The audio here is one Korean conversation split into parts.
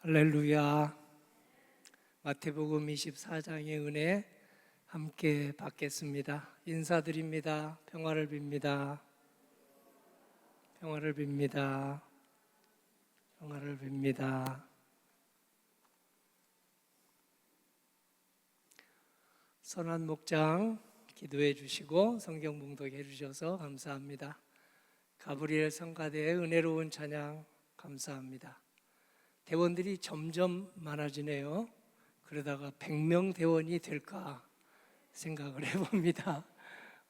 할렐루야. 마태복음 24장의 은혜 함께 받겠습니다. 인사드립니다. 평화를 빕니다. 평화를 빕니다. 평화를 빕니다. 선한 목장 기도해 주시고 성경 봉독해 주셔서 감사합니다. 가브리엘 성가대의 은혜로운 찬양 감사합니다. 대원들이 점점 많아지네요. 그러다가 100명 대원이 될까 생각을 해봅니다.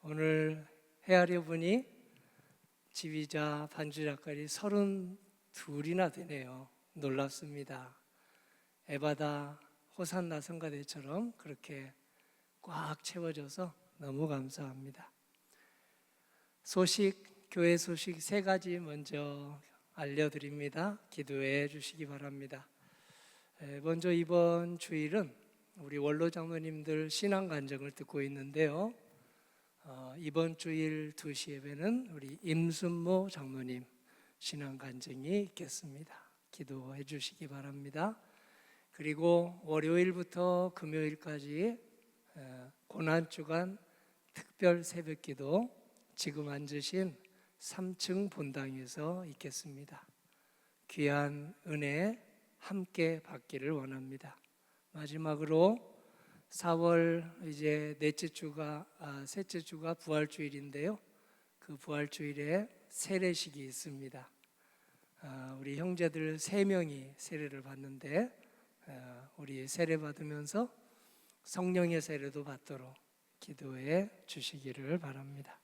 오늘 헤아려 보니 지휘자, 반주작가리 32이나 되네요. 놀랍습니다. 에바다 호산나 성가대처럼 그렇게 꽉 채워져서 너무 감사합니다. 교회 소식 3가지 먼저 알려드립니다. 기도해 주시기 바랍니다. 먼저 이번 주일은 우리 원로 장로님들 신앙 간증을 듣고 있는데요. 이번 주일 2시 예배는 우리 임순모 장로님 신앙 간증이 있겠습니다. 기도해 주시기 바랍니다. 그리고 월요일부터 금요일까지 고난주간 특별 새벽기도 지금 앉으신 3층 본당에서 있겠습니다. 귀한 은혜 함께 받기를 원합니다. 마지막으로 4월 이제 셋째 주가 부활주일인데요. 그 부활주일에 세례식이 있습니다. 우리 형제들 3명이 세례를 받는데 우리 세례 받으면서 성령의 세례도 받도록 기도해 주시기를 바랍니다.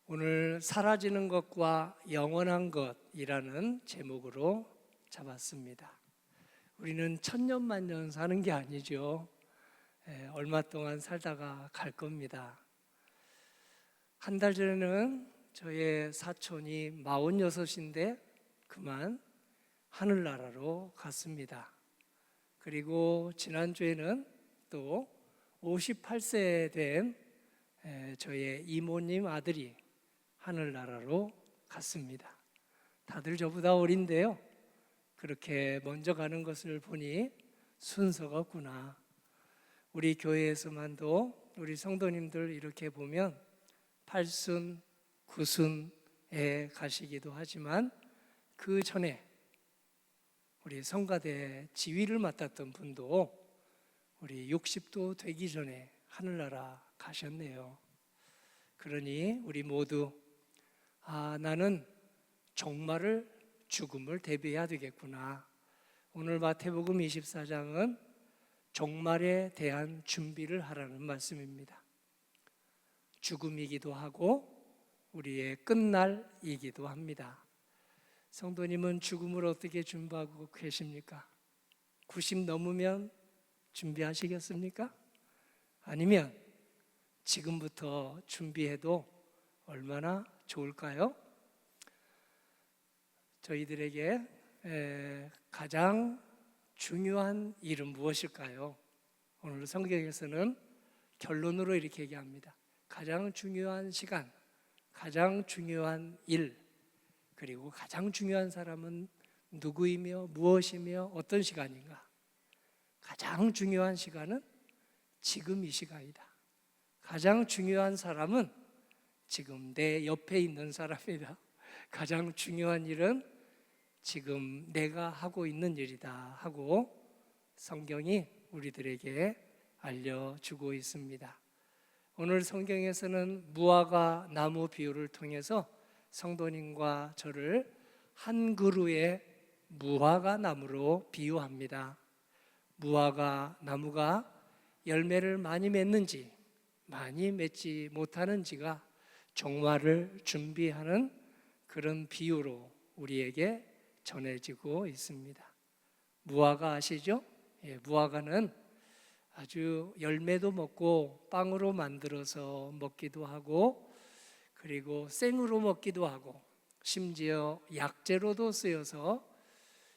오늘 사라지는 것과 영원한 것이라는 제목으로 잡았습니다. 우리는 천년만년 사는 게 아니죠. 얼마 동안 살다가 갈 겁니다. 한 달 전에는 저의 사촌이 46인데 그만 하늘나라로 갔습니다. 그리고 지난주에는 또 58세 된 저의 이모님 아들이 하늘나라로 갔습니다. 다들 저보다 어린데요. 그렇게 먼저 가는 것을 보니 순서가 없구나. 우리 교회에서만도 우리 성도님들 이렇게 보면 8순, 9순에 가시기도 하지만 그 전에 우리 성가대 지휘를 맡았던 분도 우리 60도 되기 전에 하늘나라 가셨네요. 그러니 우리 모두 나는 종말을 죽음을 대비해야 되겠구나. 오늘 마태복음 24장은 종말에 대한 준비를 하라는 말씀입니다. 죽음이기도 하고 우리의 끝날이기도 합니다. 성도님은 죽음을 어떻게 준비하고 계십니까? 90 넘으면 준비하시겠습니까? 아니면 지금부터 준비해도 얼마나 좋을까요? 저희들에게 가장 중요한 일은 무엇일까요? 오늘 성경에서는 결론으로 이렇게 얘기합니다. 가장 중요한 시간, 가장 중요한 일, 그리고 가장 중요한 사람은 누구이며 무엇이며 어떤 시간인가? 가장 중요한 시간은 지금 이 시간이다. 가장 중요한 사람은 지금 내 옆에 있는 사람이다. 가장 중요한 일은 지금 내가 하고 있는 일이다 하고 성경이 우리들에게 알려주고 있습니다. 오늘 성경에서는 무화과 나무 비유를 통해서 성도님과 저를 한 그루의 무화과 나무로 비유합니다. 무화과 나무가 열매를 많이 맺는지 많이 맺지 못하는지가 종말을 준비하는 그런 비유로 우리에게 전해지고 있습니다. 무화과 아시죠? 무화과는 아주 열매도 먹고 빵으로 만들어서 먹기도 하고 그리고 생으로 먹기도 하고 심지어 약재로도 쓰여서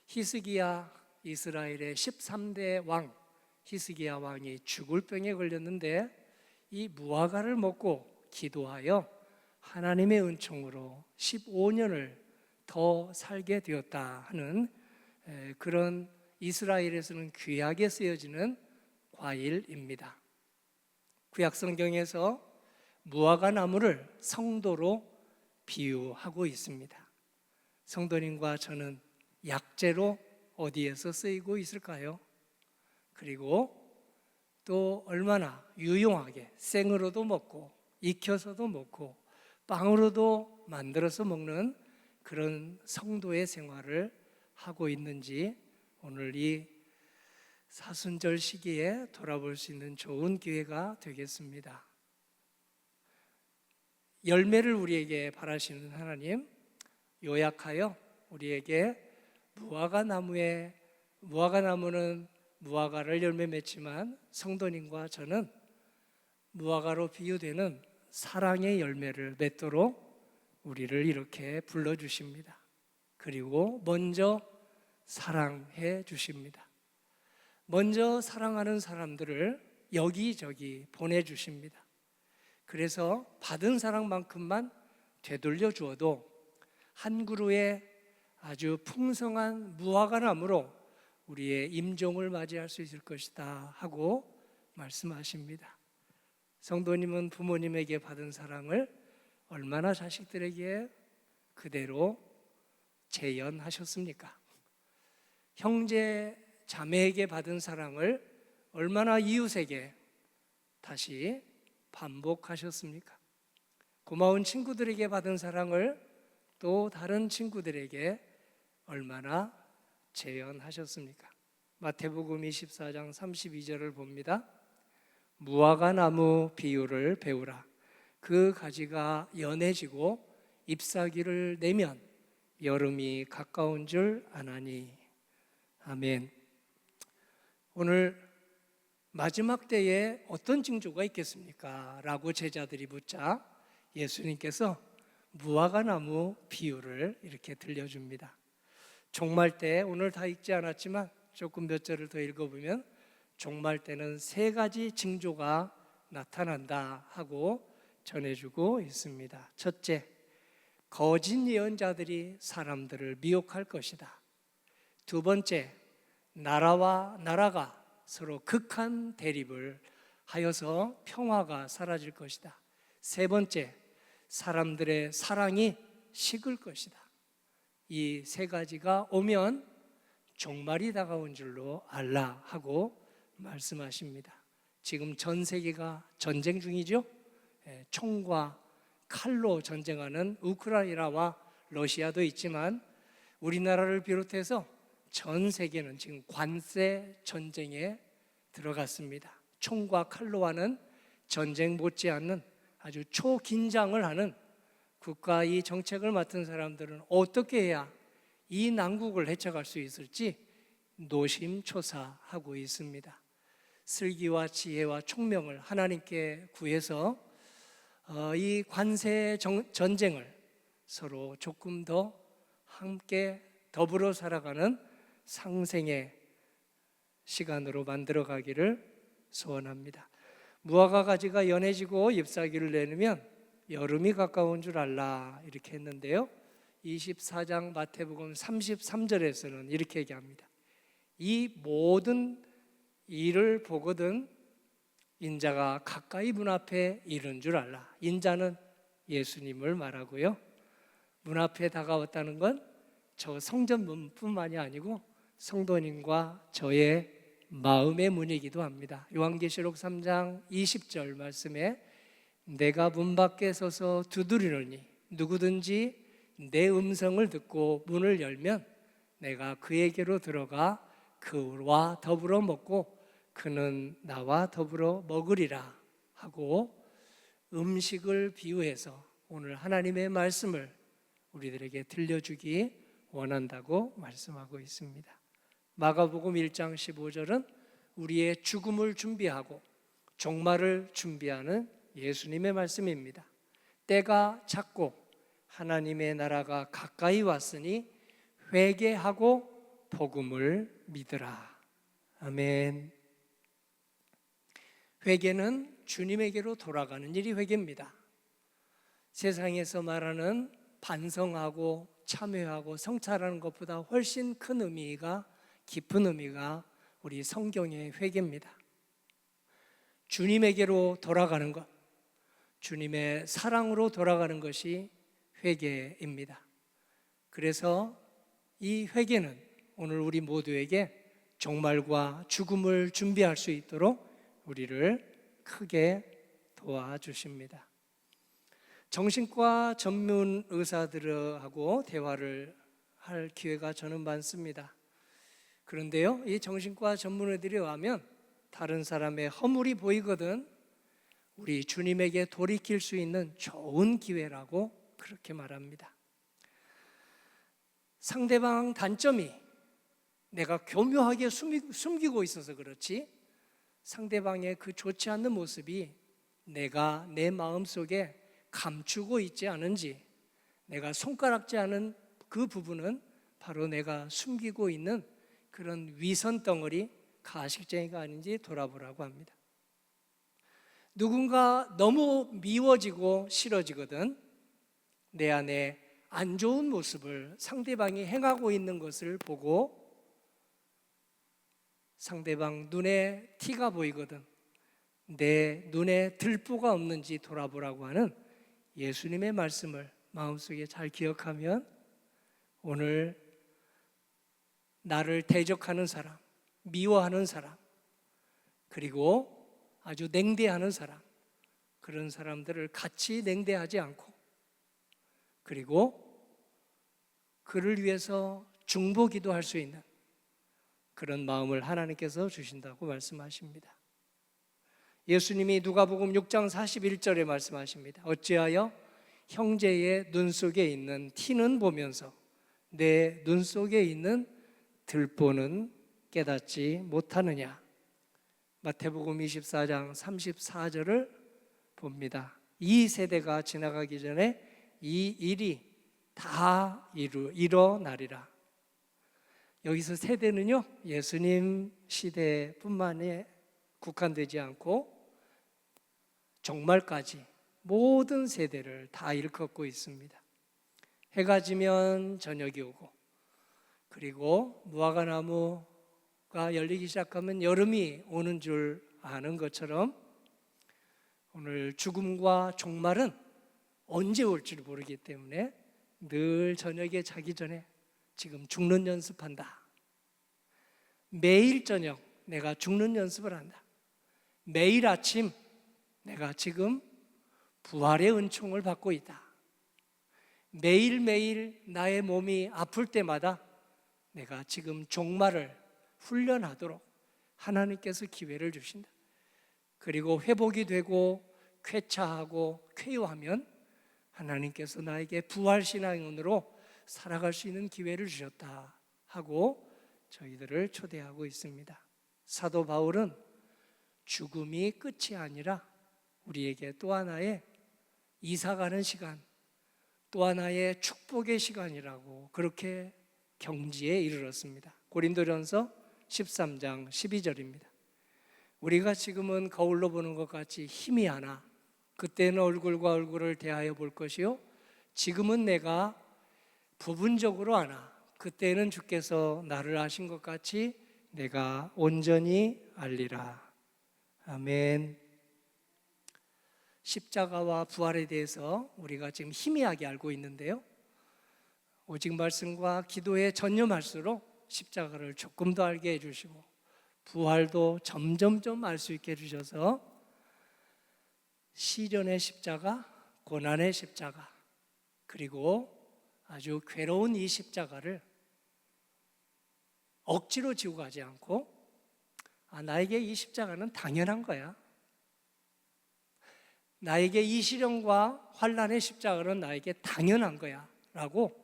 히스기야 이스라엘의 13대 왕 히스기야 왕이 죽을 병에 걸렸는데 이 무화과를 먹고 기도하여 하나님의 은총으로 15년을 더 살게 되었다 하는 그런 이스라엘에서는 귀하게 쓰여지는 과일입니다. 구약 성경에서 무화과 나무를 성도로 비유하고 있습니다. 성도님과 저는 약재로 어디에서 쓰이고 있을까요? 그리고 또 얼마나 유용하게 생으로도 먹고 익혀서도 먹고 빵으로도 만들어서 먹는 그런 성도의 생활을 하고 있는지 오늘 이 사순절 시기에 돌아볼 수 있는 좋은 기회가 되겠습니다. 열매를 우리에게 바라시는 하나님, 요약하여 우리에게 무화과나무는 무화과를 열매 맺지만 성도님과 저는 무화과로 비유되는 사랑의 열매를 맺도록 우리를 이렇게 불러주십니다. 그리고 먼저 사랑해 주십니다. 먼저 사랑하는 사람들을 여기저기 보내주십니다. 그래서 받은 사랑만큼만 되돌려 주어도 한 그루의 아주 풍성한 무화과나무로 우리의 임종을 맞이할 수 있을 것이다 하고 말씀하십니다. 성도님은 부모님에게 받은 사랑을 얼마나 자식들에게 그대로 재현하셨습니까? 형제 자매에게 받은 사랑을 얼마나 이웃에게 다시 반복하셨습니까? 고마운 친구들에게 받은 사랑을 또 다른 친구들에게 얼마나 재현하셨습니까? 마태복음 24장 32절을 봅니다. 무화과 나무 비유를 배우라. 그 가지가 연해지고 잎사귀를 내면 여름이 가까운 줄 아나니. 아멘. 오늘 마지막 때에 어떤 징조가 있겠습니까? 라고 제자들이 묻자 예수님께서 무화과 나무 비유를 이렇게 들려줍니다. 종말 때, 오늘 다 읽지 않았지만 조금 몇 절을 더 읽어보면 종말 때는 3가지 징조가 나타난다 하고 전해주고 있습니다. 첫째, 거짓 예언자들이 사람들을 미혹할 것이다. 두 번째, 나라와 나라가 서로 극한 대립을 하여서 평화가 사라질 것이다. 세 번째, 사람들의 사랑이 식을 것이다. 이 3가지가 오면 종말이 다가온 줄로 알라 하고 말씀하십니다. 지금 전 세계가 전쟁 중이죠. 총과 칼로 전쟁하는 우크라이나와 러시아도 있지만 우리나라를 비롯해서 전 세계는 지금 관세 전쟁에 들어갔습니다. 총과 칼로 하는 전쟁 못지않는 아주 초긴장을 하는 국가 이 정책을 맡은 사람들은 어떻게 해야 이 난국을 헤쳐갈 수 있을지 노심초사하고 있습니다. 슬기와 지혜와 총명을 하나님께 구해서 이 관세 전쟁을 서로 조금 더 함께 더불어 살아가는 상생의 시간으로 만들어가기를 소원합니다. 무화과 가지가 연해지고 잎사귀를 내놓으면 여름이 가까운 줄 알라 이렇게 했는데요, 24장 마태복음 33절에서는 이렇게 얘기합니다. 이 모든 일을 보거든 인자가 가까이 문 앞에 이른 줄 알라. 인자는 예수님을 말하고요, 문 앞에 다가왔다는 건 저 성전문뿐만이 아니고 성도님과 저의 마음의 문이기도 합니다. 요한계시록 3장 20절 말씀에 내가 문 밖에 서서 두드리노니 누구든지 내 음성을 듣고 문을 열면 내가 그에게로 들어가 그와 더불어 먹고 그는 나와 더불어 먹으리라 하고 음식을 비유해서 오늘 하나님의 말씀을 우리들에게 들려주기 원한다고 말씀하고 있습니다. 마가복음 1장 15절은 우리의 죽음을 준비하고 종말을 준비하는 예수님의 말씀입니다. 때가 찼고 하나님의 나라가 가까이 왔으니 회개하고 복음을 믿으라. 아멘. 회개는 주님에게로 돌아가는 일이 회개입니다. 세상에서 말하는 반성하고 참여하고 성찰하는 것보다 훨씬 큰 의미가, 깊은 의미가 우리 성경의 회개입니다. 주님에게로 돌아가는 것, 주님의 사랑으로 돌아가는 것이 회개입니다. 그래서 이 회개는 오늘 우리 모두에게 종말과 죽음을 준비할 수 있도록 우리를 크게 도와주십니다. 정신과 전문 의사들하고 대화를 할 기회가 저는 많습니다. 그런데요, 이 정신과 전문의들이 와면 다른 사람의 허물이 보이거든 우리 주님에게 돌이킬 수 있는 좋은 기회라고 그렇게 말합니다. 상대방 단점이 내가 교묘하게 숨기고 있어서 그렇지, 상대방의 그 좋지 않는 모습이 내가 내 마음속에 감추고 있지 않은지, 내가 손가락질 하는 그 부분은 바로 내가 숨기고 있는 그런 위선 덩어리, 가식쟁이가 아닌지 돌아보라고 합니다. 누군가 너무 미워지고 싫어지거든 내 안에 안 좋은 모습을 상대방이 행하고 있는 것을 보고 상대방 눈에 티가 보이거든 내 눈에 들보가 없는지 돌아보라고 하는 예수님의 말씀을 마음속에 잘 기억하면 오늘 나를 대적하는 사람, 미워하는 사람, 그리고 아주 냉대하는 사람, 그런 사람들을 같이 냉대하지 않고 그리고 그를 위해서 중보기도 할 수 있는 그런 마음을 하나님께서 주신다고 말씀하십니다. 예수님이 누가복음 6장 41절에 말씀하십니다. 어찌하여 형제의 눈 속에 있는 티는 보면서 내 눈 속에 있는 들보는 깨닫지 못하느냐. 마태복음 24장 34절을 봅니다. 이 세대가 지나가기 전에 이 일이 다 일어나리라. 여기서 세대는요, 예수님 시대뿐만이 국한되지 않고 종말까지 모든 세대를 다 일컫고 있습니다. 해가 지면 저녁이 오고 그리고 무화과나무가 열리기 시작하면 여름이 오는 줄 아는 것처럼 오늘 죽음과 종말은 언제 올지 모르기 때문에 늘 저녁에 자기 전에 지금 죽는 연습한다. 매일 저녁 내가 죽는 연습을 한다. 매일 아침 내가 지금 부활의 은총을 받고 있다. 매일매일 나의 몸이 아플 때마다 내가 지금 종말을 훈련하도록 하나님께서 기회를 주신다. 그리고 회복이 되고 쾌차하고 쾌유하면 하나님께서 나에게 부활신앙으로 살아갈 수 있는 기회를 주셨다 하고 저희들을 초대하고 있습니다. 사도 바울은 죽음이 끝이 아니라 우리에게 또 하나의 이사가는 시간, 또 하나의 축복의 시간이라고 그렇게 경지에 이르렀습니다. 고린도전서 13장 12절입니다. 우리가 지금은 거울로 보는 것 같이 희미하나 그때는 얼굴과 얼굴을 대하여 볼 것이요 지금은 내가 부분적으로 아나 그때는 주께서 나를 아신 것 같이 내가 온전히 알리라. 아멘. 십자가와 부활에 대해서 우리가 지금 희미하게 알고 있는데요, 오직 말씀과 기도에 전념할수록 십자가를 조금 더 알게 해주시고 부활도 점점점 알 수 있게 해주셔서 시련의 십자가, 고난의 십자가, 그리고 아주 괴로운 이 십자가를 억지로 지고 가지 않고 나에게 이 십자가는 당연한 거야. 나에게 이 시련과 환난의 십자가는 나에게 당연한 거야 라고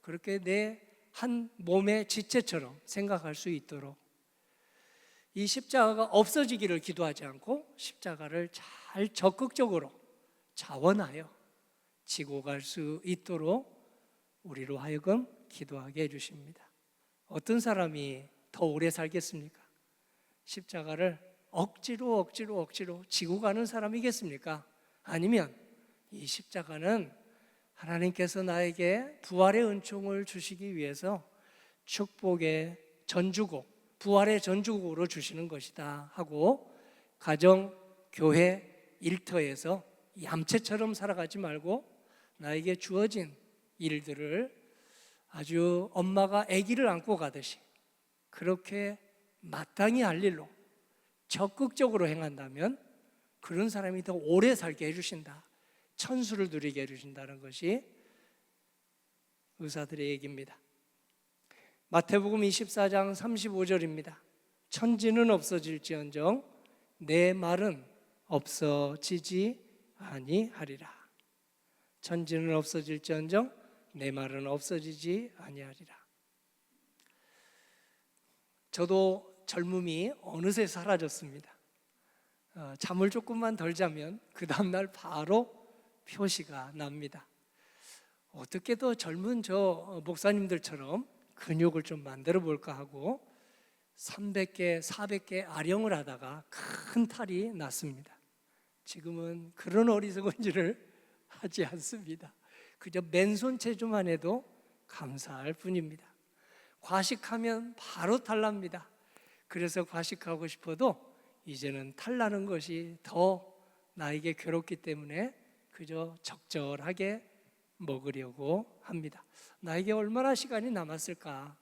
그렇게 내 한 몸의 지체처럼 생각할 수 있도록 이 십자가가 없어지기를 기도하지 않고 십자가를 잘 적극적으로 자원하여 지고 갈 수 있도록 우리로 하여금 기도하게 해주십니다. 어떤 사람이 더 오래 살겠습니까? 십자가를 억지로 지고 가는 사람이겠습니까? 아니면 이 십자가는 하나님께서 나에게 부활의 은총을 주시기 위해서 축복의 전주곡, 부활의 전주곡으로 주시는 것이다 하고, 가정, 교회, 일터에서 얌체처럼 살아가지 말고 나에게 주어진 일들을 아주 엄마가 아기를 안고 가듯이 그렇게 마땅히 할 일로 적극적으로 행한다면 그런 사람이 더 오래 살게 해주신다, 천수를 누리게 해주신다는 것이 의사들의 얘기입니다. 마태복음 24장 35절입니다. 천지는 없어질지언정 내 말은 없어지지 아니하리라. 천지는 없어질지언정 내 말은 없어지지 아니하리라. 저도 젊음이 어느새 사라졌습니다. 잠을 조금만 덜 자면 그 다음날 바로 표시가 납니다. 어떻게 더 젊은 저 목사님들처럼 근육을 좀 만들어 볼까 하고 300개, 400개 아령을 하다가 큰 탈이 났습니다. 지금은 그런 어리석은 일을 하지 않습니다. 그저 맨손 체조만 해도 감사할 뿐입니다. 과식하면 바로 탈납니다. 그래서 과식하고 싶어도 이제는 탈나는 것이 더 나에게 괴롭기 때문에 그저 적절하게 먹으려고 합니다. 나에게 얼마나 시간이 남았을까?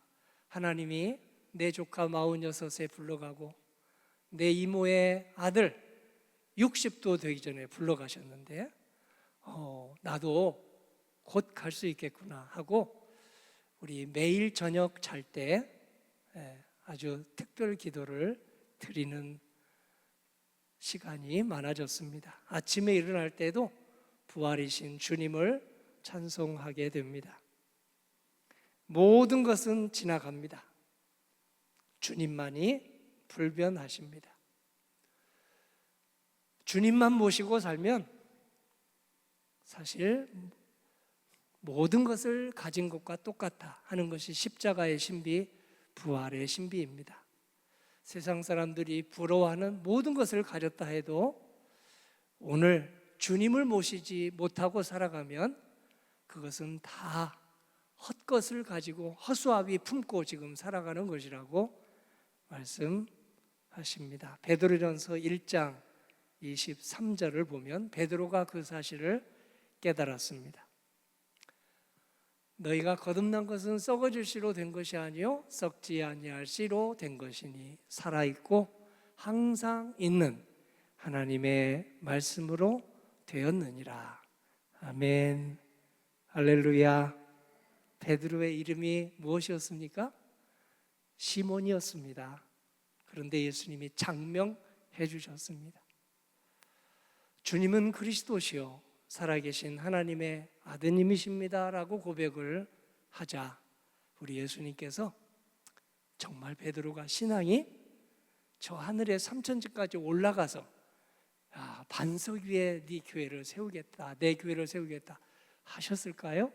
하나님이 내 조카 46에 불러가고 내 이모의 아들 60도 되기 전에 불러가셨는데 나도 곧 갈 수 있겠구나 하고 우리 매일 저녁 잘 때 아주 특별 기도를 드리는 시간이 많아졌습니다. 아침에 일어날 때도 부활이신 주님을 찬송하게 됩니다. 모든 것은 지나갑니다. 주님만이 불변하십니다. 주님만 모시고 살면 사실 모든 것을 가진 것과 똑같아 하는 것이 십자가의 신비, 부활의 신비입니다. 세상 사람들이 부러워하는 모든 것을 가졌다 해도 오늘 주님을 모시지 못하고 살아가면 그것은 다 헛것을 가지고 허수아비 품고 지금 살아가는 것이라고 말씀하십니다. 베드로전서 1장 23절을 보면 베드로가 그 사실을 깨달았습니다. 너희가 거듭난 것은 썩어질 씨로 된 것이 아니요 썩지 아니할 씨로 된 것이니 살아있고 항상 있는 하나님의 말씀으로 되었느니라. 아멘. 할렐루야. 베드로의 이름이 무엇이었습니까? 시몬이었습니다. 그런데 예수님이 장명해 주셨습니다. 주님은 그리스도시요 살아계신 하나님의 아드님이십니다 라고 고백을 하자 우리 예수님께서 정말 베드로가 신앙이 저 하늘의 삼천지까지 올라가서 반석 위에 네 교회를 세우겠다, 내 교회를 세우겠다 하셨을까요?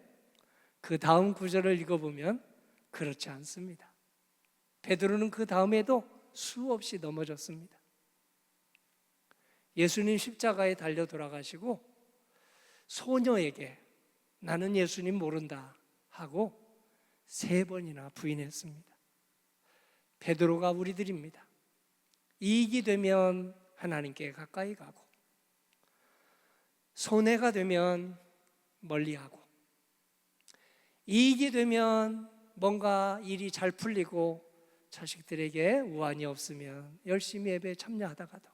그 다음 구절을 읽어보면 그렇지 않습니다. 베드로는 그 다음에도 수없이 넘어졌습니다. 예수님 십자가에 달려 돌아가시고 소녀에게 나는 예수님 모른다 하고 3번이나 부인했습니다. 베드로가 우리들입니다. 이익이 되면 하나님께 가까이 가고 손해가 되면 멀리하고 이익이 되면 뭔가 일이 잘 풀리고 자식들에게 우환이 없으면 열심히 예배에 참여하다가도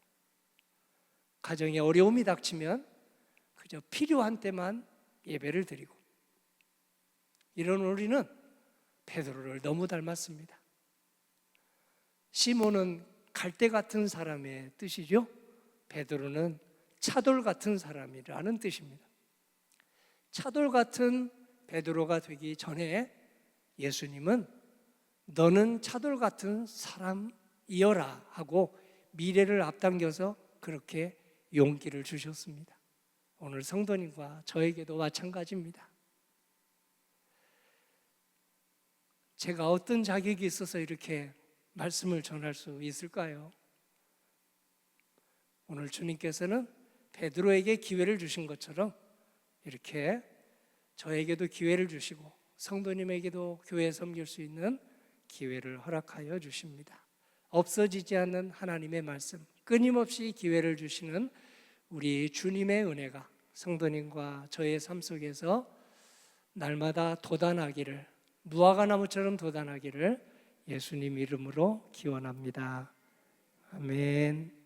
가정에 어려움이 닥치면 그저 필요한 때만 예배를 드리고 이런 우리는 베드로를 너무 닮았습니다. 시몬은 갈대 같은 사람의 뜻이죠. 베드로는 차돌 같은 사람이라는 뜻입니다. 차돌 같은 베드로가 되기 전에 예수님은 너는 차돌 같은 사람이어라 하고 미래를 앞당겨서 그렇게 용기를 주셨습니다. 오늘 성도님과 저에게도 마찬가지입니다. 제가 어떤 자격이 있어서 이렇게 말씀을 전할 수 있을까요? 오늘 주님께서는 베드로에게 기회를 주신 것처럼 이렇게 저에게도 기회를 주시고 성도님에게도 교회 섬길 수 있는 기회를 허락하여 주십니다. 없어지지 않는 하나님의 말씀, 끊임없이 기회를 주시는 우리 주님의 은혜가 성도님과 저의 삶 속에서 날마다 돋아나기를, 무화과 나무처럼 돋아나기를 예수님 이름으로 기원합니다. 아멘.